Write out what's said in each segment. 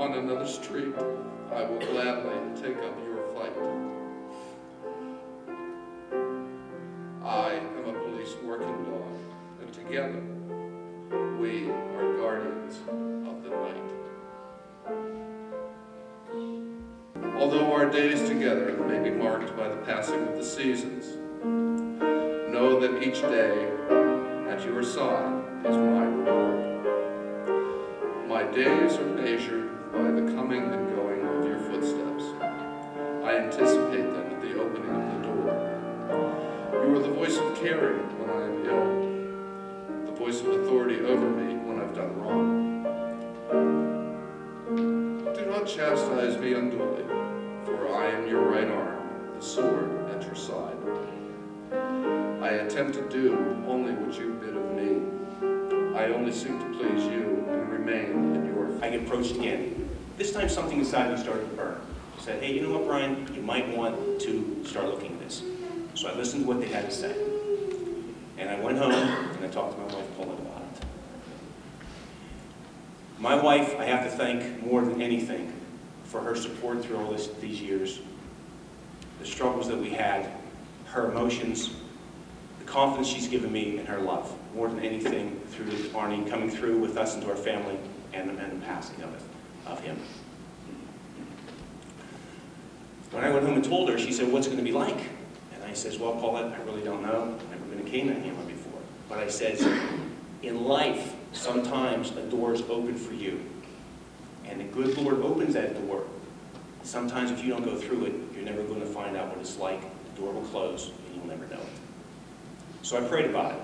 on another street, I will gladly take up your fight. I am a police working dog, and together we are guardians of the night. Although our days together may be marked by the passing of the seasons, know that each day at your side is my reward. My days are measured by the coming and going of your footsteps. I anticipate them at the opening of the door. You are the voice of caring when I am ill, the voice of authority over me when I've done wrong. Do not chastise me unduly, for I am your right arm, the sword at your side. I attempt to do only what you bid of me. I only seek to please you and remain in your faith. I get approached again. This time something inside me started to burn. I said, hey, you know what, Brian? You might want to start looking at this. So I listened to what they had to say. And I went home and I talked to my wife, Paula, about it. My wife, I have to thank more than anything for her support through all these years, the struggles that we had, her emotions, the confidence she's given me, and her love, more than anything through Arny coming through with us into our family and the passing of him. When I went home and told her, she said, what's it going to be like? And I says, well, Paulette, I really don't know. I've never been a canine handler before. But I said, in life, sometimes a door is open for you. And the good Lord opens that door. Sometimes if you don't go through it, you're never going to find out what it's like. The door will close and you'll never know it. So I prayed about it,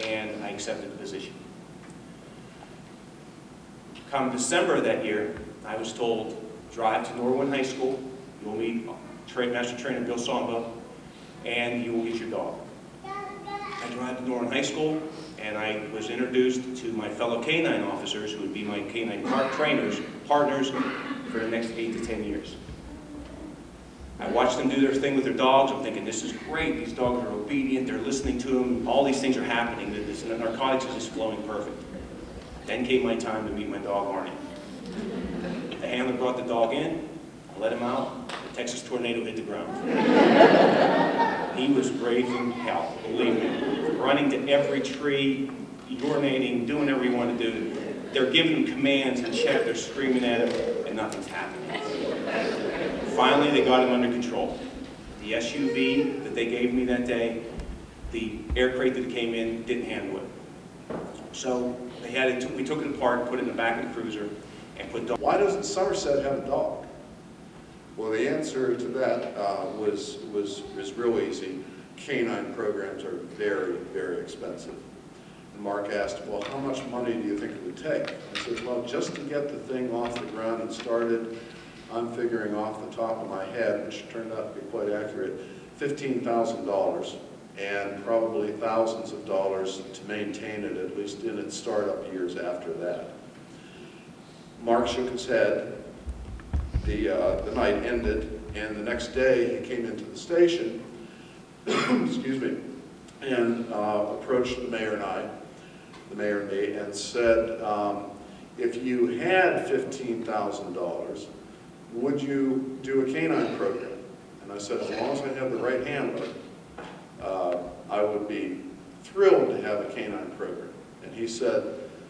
and I accepted the position. Come December of that year, I was told, drive to Norwood High School, you will meet Master Trainer Bill Sombo, and you will get your dog. I drive to Norwood High School, and I was introduced to my fellow canine officers, who would be my canine trainers, partners, for the next 8 to 10 years. I watched them do their thing with their dogs. I'm thinking, this is great. These dogs are obedient. They're listening to them. All these things are happening. The narcotics is just flowing perfect. Then came my time to meet my dog, Arny. The handler brought the dog in. I let him out. The Texas tornado hit the ground. He was raising hell, believe me. Running to every tree, urinating, doing whatever you want to do. They're giving him commands and check. They're screaming at him, and nothing's happening. Finally, they got him under control. The SUV that they gave me that day, the air crate that came in, didn't handle it. So they had it. We took it apart, put it in the back of the cruiser, and put dogs. Why doesn't Somerset have a dog? Well, the answer to that was real easy. Canine programs are very, very expensive. And Mark asked, well, how much money do you think it would take? I said, well, just to get the thing off the ground and started, I'm figuring off the top of my head, which turned out to be quite accurate, $15,000, and probably thousands of dollars to maintain it, at least in its startup years after that. Mark shook his head. The night ended, and the next day he came into the station, excuse me, and approached the mayor and me, and said, if you had $15,000, would you do a canine program? And I said, as long as I have the right handler, I would be thrilled to have a canine program. And he said,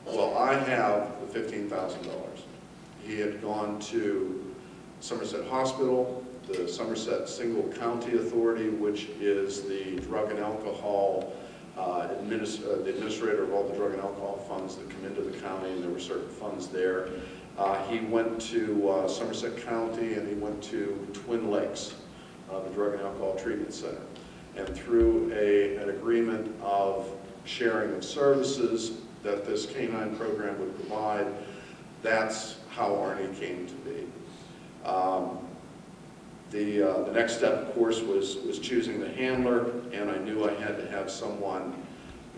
well, I have the $15,000. He had gone to Somerset Hospital, the Somerset Single County Authority, which is the drug and alcohol, the administrator of all the drug and alcohol funds that come into the county, and there were certain funds there. He went to Somerset County, and he went to Twin Lakes, the Drug and Alcohol Treatment Center. And through an agreement of sharing of services that this canine program would provide, that's how Arny came to be. The next step, of course, was choosing the handler, and I knew I had to have someone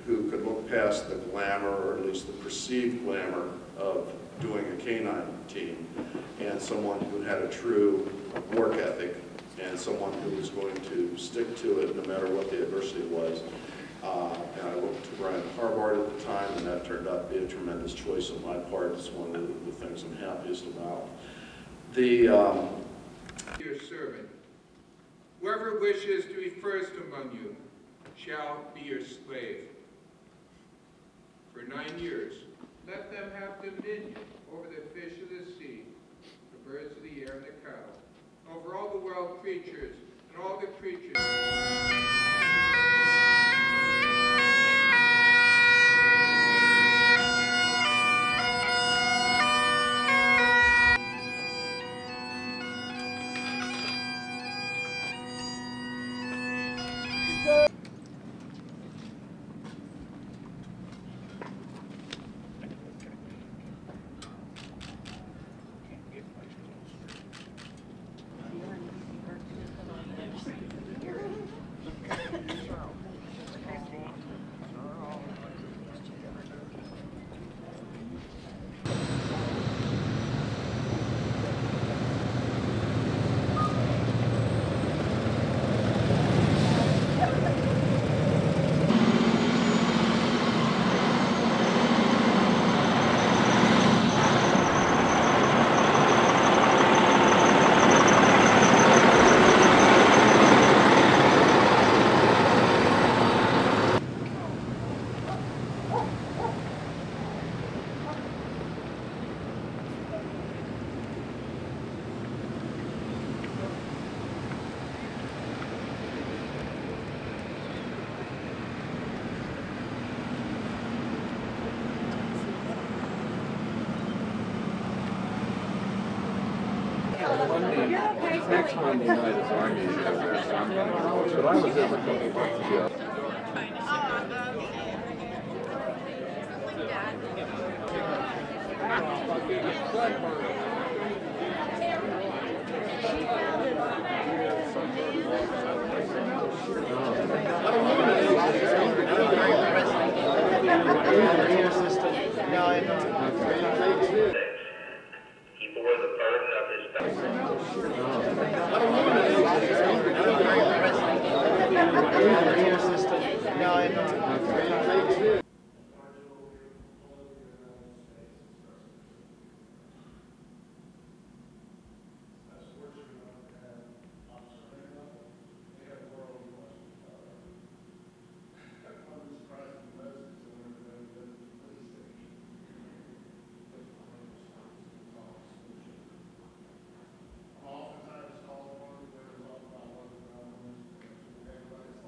who could look past the glamour, or at least the perceived glamour, of doing a canine team, and someone who had a true work ethic, and someone who was going to stick to it no matter what the adversity was. And I looked to Brian Harbart at the time, and that turned out to be a tremendous choice on my part. It's one of the things I'm happiest about. Your servant. Whoever wishes to be first among you shall be your slave. For 9 years, let them have dominion over the fish of the sea, the birds of the air, and the cattle, over all the wild creatures, and all the creatures. Next Monday night is Arny Footage. But I was there for a couple months ago. He bore the burden of his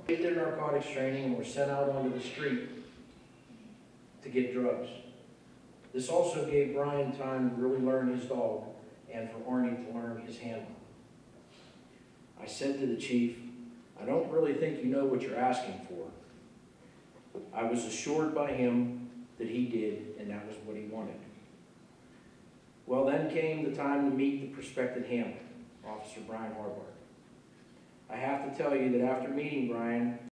They did their narcotics training and were sent out onto the street to get drugs. This also gave Brian time to really learn his dog and for Arny to learn his handler. I said to the chief, I don't really think you know what you're asking for. I was assured by him that he did, and that was what he wanted. Well, then came the time to meet the prospective handler, Officer Brian Harbart. I have to tell you that after meeting Brian,